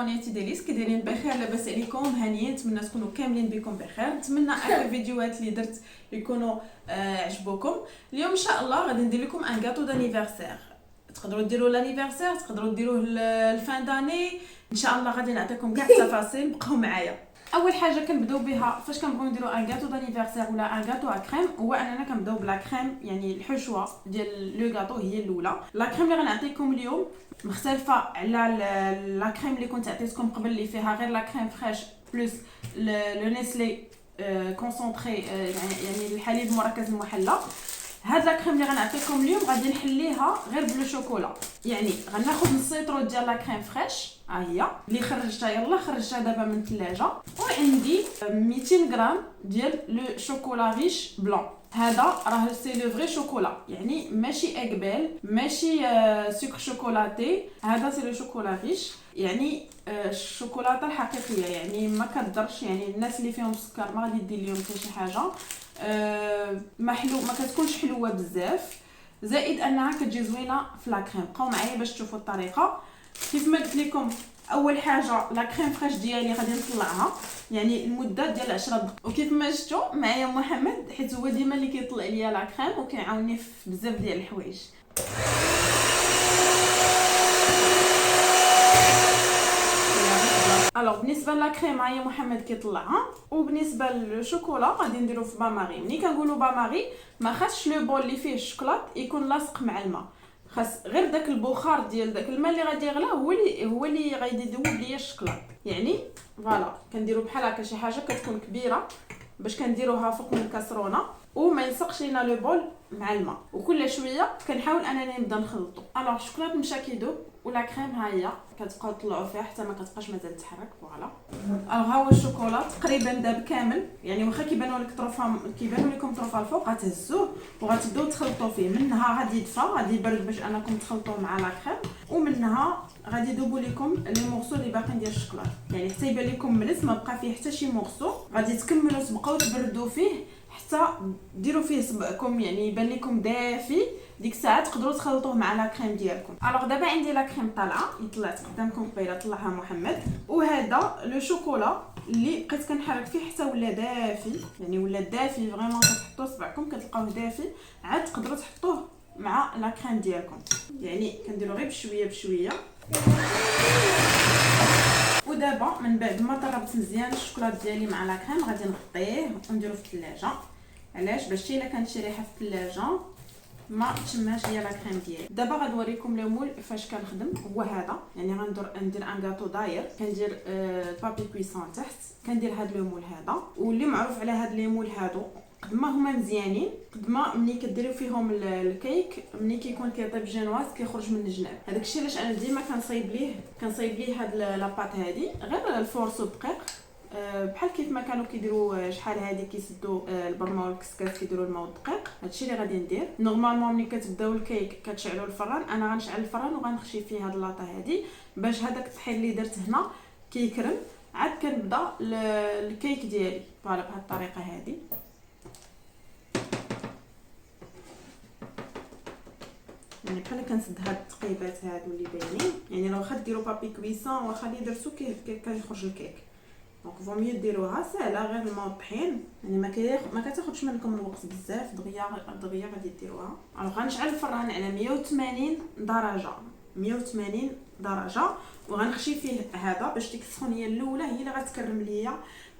ابونيتي دياليس كي دايرين بخير لاباس عليكم هانيين. نتمنى تكونوا كاملين بكم بخير. نتمنى هاد الفيديوهات اللي درت يكونوا عجبوكم. اليوم ان شاء الله غادي ندير لكم ان غاتو دانيفرسير. تقدروا ديروا لانيفرسير، تقدروا ديروه الفان داني. ان شاء الله غادي نعطيكم كاع التفاصيل، بقاو معايا. اول حاجه كنبداو بها فاش كنبغيو نديروا ان غاتو دانيفرسير ولا ان غاتو ا كريم، هو اننا كنبداو بلا كريم، يعني الحشوه ديال لو غاتو هي الاولى. لا كريم اللي غنعطيكم اليوم مختلفه على لا كريم اللي كنت عطيتكم قبل، اللي فيها غير لا كريم فريش بلس لو نيسلي كونسونطري، يعني الحليب مركز المحلى. هاد لا كريم اللي غنعطيكم اليوم غادي نحليها غير بلو شوكولا، يعني غناخذ نص لتر ديال لا كريم فريش، ها هي اللي خرجتها، يلا خرجتها دابا من الثلاجه. وعندي 200 غرام ديال لو شوكولا ريش بلون. هذا راه سي لو فري شوكولا، يعني ماشي اقبال، ماشي سكر شوكولاتي، هذا سي لو شوكولا ريش، يعني الشوكولاته الحقيقيه، يعني ما كتضرش. يعني الناس اللي فيهم سكر ما غادي دير لهم حتى شي حاجه. ما كتكونش حلوه بزاف، زائد انها كتجي زوينه في لا كريم. بقاو معايا باش تشوفوا الطريقه. كيف ما قلت لكم، اول حاجه لا كريم فريش ديالي غادي نطلعها، يعني المده ديال 10 دقائق. وكيف ما شفتوا معايا محمد، حيت هو ديما اللي كيطلع ليا لا كريم وكيعاونني في بزاف ديال الحوايج. الوغ بالنسبه لا كريم هي محمد كيطلعها، وبالنسبه للشوكولا غادي نديرو في باماري. ملي كنقولوا باماري ما خاصش لو بول اللي فيه الشوكولات يكون لاصق مع الماء، خاص غير داك البخار ديال داك الماء اللي غادي يغلى هو اللي غادي يذوب ليا الشوكولات. يعني فوالا كنديرو بحال هكا شي حاجه كتكون كبيره باش كنديروها فوق من الكاسرونه، وما يلصقش لينا لو بول مع الماء. وكل شويه كنحاول انني نبدا نخلطو. الوغ الشوكولات مشى كيدوب ولا كريم ها هي كتبقاو تطلعوا فيها حتى ما كتبقاش مازال تحرك. فوالا الوغ ها هو الشوكولا تقريبا داب كامل، يعني واخا كيبانوا لكم طرفه الفوق غتهزوه وغتبداو تخلطوا فيه. منها غادي يدفى، غادي يبرد باش انكم تخلطوه مع لا كريم، ومنها غادي يذوبوا لكم لي مورسو اللي باقيين ديال الشوكولا، يعني حتى يبان لكم ملس ما بقى فيه حتى شي مورسو. غادي تكملوا تبقاو تبردوا فيه حتى ديروا فيه صبعكم، يعني يبان لكم دافي. ديك الساعه تقدروا تخلطوه مع لا كريم ديالكم. الوغ دابا عندي لا كريم طالعه، طلعت قدامكم قبيله طلعها محمد. وهذا لو شوكولا اللي بقيت كنحرك فيه حتى ولا دافي، يعني ولا دافي فريمون. كتحطوا صبعكم كتلقاوه دافي، عاد تقدروا تحطوه مع لا كريم ديالكم، يعني كنديروا غير بشويه بشويه. ودابا من بعد ما طربت مزيان الشوكولاط ديالي مع لا كريم غادي نغطيه ونديرو في الثلاجه. علاش؟ باش حتى الا كانت شي ريحه في الثلاجه ما تشماش ليا لا كريم ديالي. دابا غنوريكم لو مول فاش كنخدم. هو هذا، يعني ندير ان غاتو داير، كندير بابي كويسون تحت، كندير هذا لو مول هذا. واللي معروف على هاد لي مول هادو قد ما هما مزيانين قد ما ملي كديروا فيهم الكيك ملي كيكون كيطيب جينواز كيخرج من الجناب. هذاك الشيء علاش انا ديما كنصايب ليه هاد لاباط هادي، غير الفورسو دقيق بحال كيف ما كانوا كيديروا شحال هادي كيسدوا البرمه والكسكاس كيديروا الماء الدقيق. هادشي اللي غادي ندير. نورمالمون ملي كتبداو الكيك كتشعلوا الفران، انا غنشعل الفران وغنخشي فيه هاد لاطه هادي باش هذاك الطحين اللي درت هنا كيكرم. عاد كنبدا الكيك ديالي فوالا بهاد الطريقه هادي. يعني بحال كنسد هاد التقيبات هادو اللي باينين، يعني لو واخا ديروا بابي كويسون واخا اللي درتو كيخرج الكيك. دونك فو ميو ديروها ساهله، غير الماء والطحين، يعني ما كتاخذش منكم الوقت بزاف، دغيا غادي ديروها. الوغ غنشعل الفران على 180 درجه، 180 درجه، وغنخشي فيه هذا باش ديك السخونيه الاولى هي اللي غتكرم ليا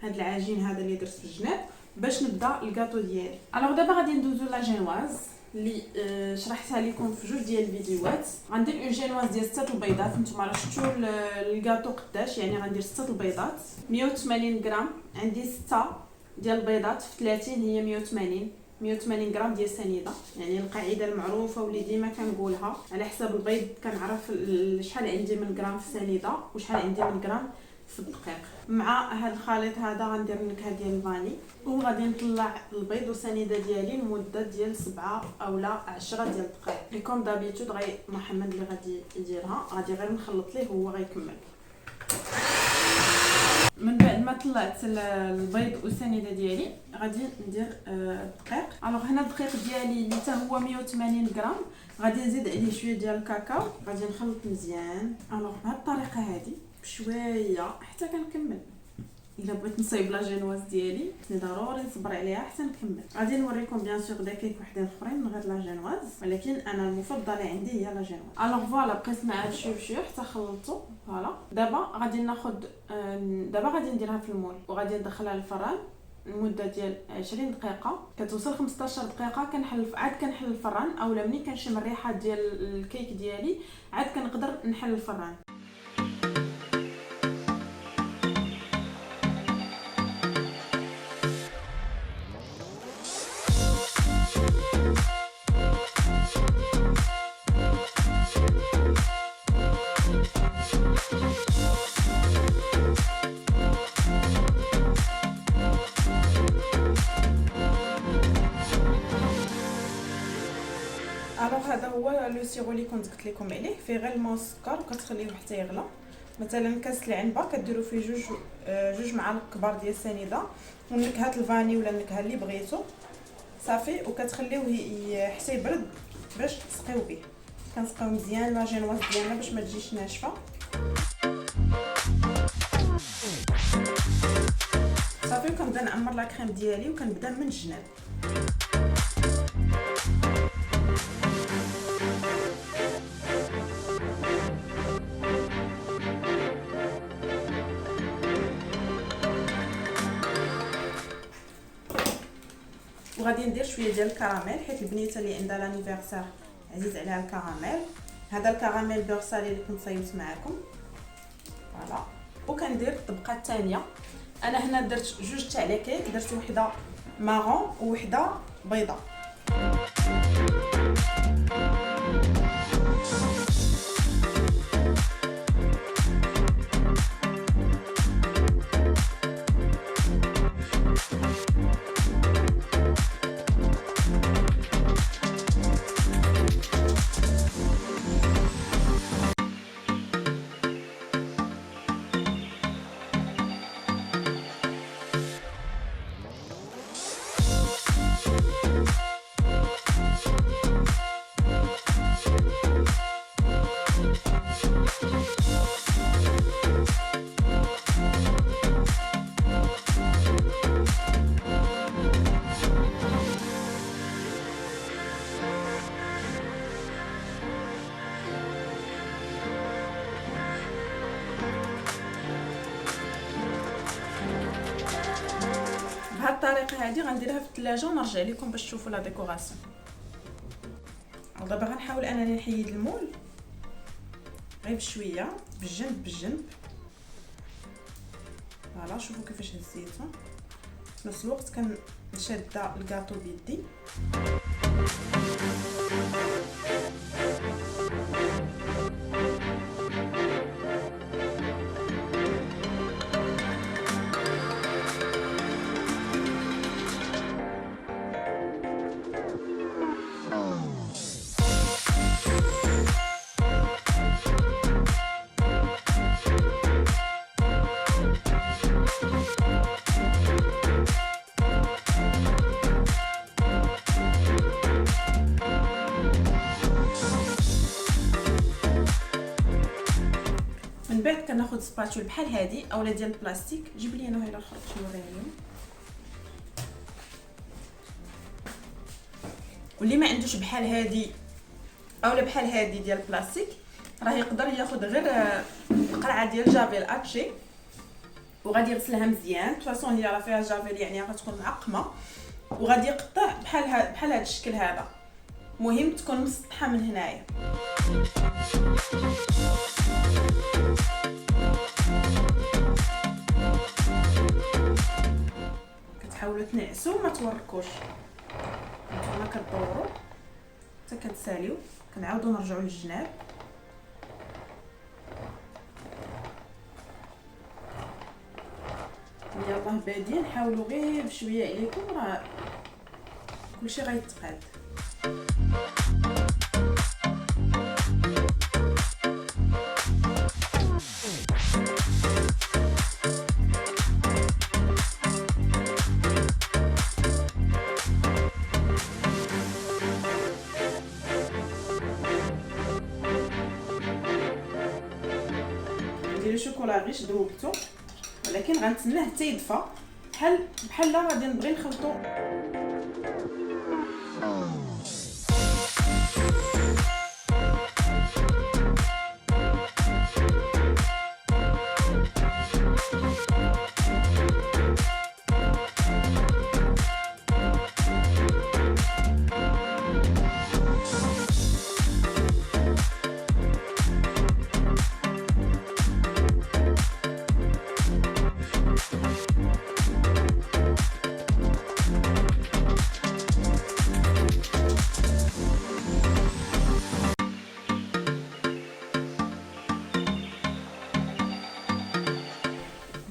هاد العجين هذا اللي درت في الجناب باش نبدا الكاطو ديالي. الوغ دابا غادي ندوزو لا جينواز اللي شرحتها لكم في جوج ديال الفيديوهات. غندير اون جينواز ديال 6 البيضات. نتوما راه شفتوا الكاطو قداش، يعني غندير 6 البيضات 180 غرام. عندي 6 ديال البيضات في 30 هي 180 غرام ديال سنيده، يعني القاعده المعروفه واللي ديما كنقولها على حساب البيض كنعرف شحال عندي من غرام في السنيده وشحال عندي من غرام في الدقيق. مع هذا الخليط هذا غندير النكهه ديال الفاني، وغادي نطلع البيض والسنيده ديالي لمده ديال 7 اولا 10 ديال الدقائق. ليكم دابيتود غير محمد اللي غادي يديرها، غادي غير نخلط ليه هو غيكمل. من بعد ما طلعت البيض والسنيده ديالي غادي ندير الدقيق. الوغ هنا الدقيق ديالي اللي حتى هو 180 غرام، غادي نزيد عليه شويه ديال الكاكاو، غادي نخلط مزيان. الوغ بهذه الطريقه هذه بشويه حتى كنكمل. الا بغيت نصايب لا جينواز ديالي ضروري نصبر عليها حتى نكمل. غادي نوريكم بيان سور داكيك وحدين اخرين من غير لا جينواز، ولكن انا المفضله عندي هي لا جينواز. الوغ فوالا بقيت مع هادشي بشويه حتى خلطته. فوالا دابا غادي ناخذ دابا غادي نديرها في المول وغادي ندخلها للفران المده ديال 20 دقيقه. كتوصل 15 دقيقه كنحل الفران، اولا ملي كنشم الريحه ديال الكيك ديالي عاد كنقدر نحل الفران. الوغ هذا هو لو سيرو اللي كنت قلت لكم عليه، فيه غير الماء والسكر وكتخليوه حتى يغلى. مثلا كاس العنبه كديروا فيه جوج معالق كبار ديال السنيده ونكهه الفاني ولا النكهه اللي بغيتو صافي، وكتخليوه حتى يبرد باش تسقيو به. كنسقيو مزيان لا جينواز ديالنا باش ما تجيش ناشفه. صافي كنبدا نعمر لا كريم ديالي وكنبدا من الجناب. وغادي ندير شويه ديال الكراميل حيت البنيته اللي عندها لانيفرسير عزيز عليها الكراميل. هذا الكراميل بيغ سالي اللي كنت صايبت معكم. فوالا وكندير الطبقه الثانيه. انا هنا درت جوج تاع لي كيك، درت وحده مارون ووحده بيضاء. بهذه الطريقه هذه غنديرها في الثلاجه ونرجع لكم باش تشوفوا لا ديكوراسيون. دابا غنحاول انني نحيد المول غير بشويه بالجنب. فوالا شوفوا كيفاش هزيتها. في نفس الوقت كنشاده الكاطو بيدي. من بعد كناخذ سباتول بحال هذه اولا ديال البلاستيك. جيب لي انا هنا الخرط نوريها لكم. واللي ما عندوش بحال هذه اولا بحال هذه ديال البلاستيك راه يقدر ياخذ غير قرعه ديال جافيل اتشي وغادي يغسلها مزيان. فاصون هي راه فيها جافيل يعني غتكون معقمه، وغادي يقطع بحال هذا الشكل هذا. مهم تكون مسطحه من هنايا. كتحاولوا تنعسوا ما توركوش. نتوما كدوروا حتى كتساليو. كنعاودوا نرجعوا للجناب. يلاه بادين حاولوا غير بشويه عليكم راه كلشي غيتقاد. عندي لو شوكولا غيش ذوبته ولكن غنتسناه حتى يدفى بحال غادي نبغي نخلطو.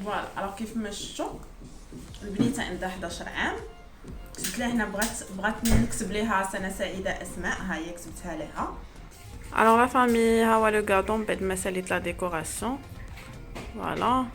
فوالا الوغ كيف ما شفتوا البنيته عندها 11 عام. كتبت لها هنا بغات نكتب ليها سنه سعيده اسماء، ها هي كتبتها لها. الوغ لا فامي ها هو لو غاطون بعد ما ساليت لا ديكوراسيون. فوالا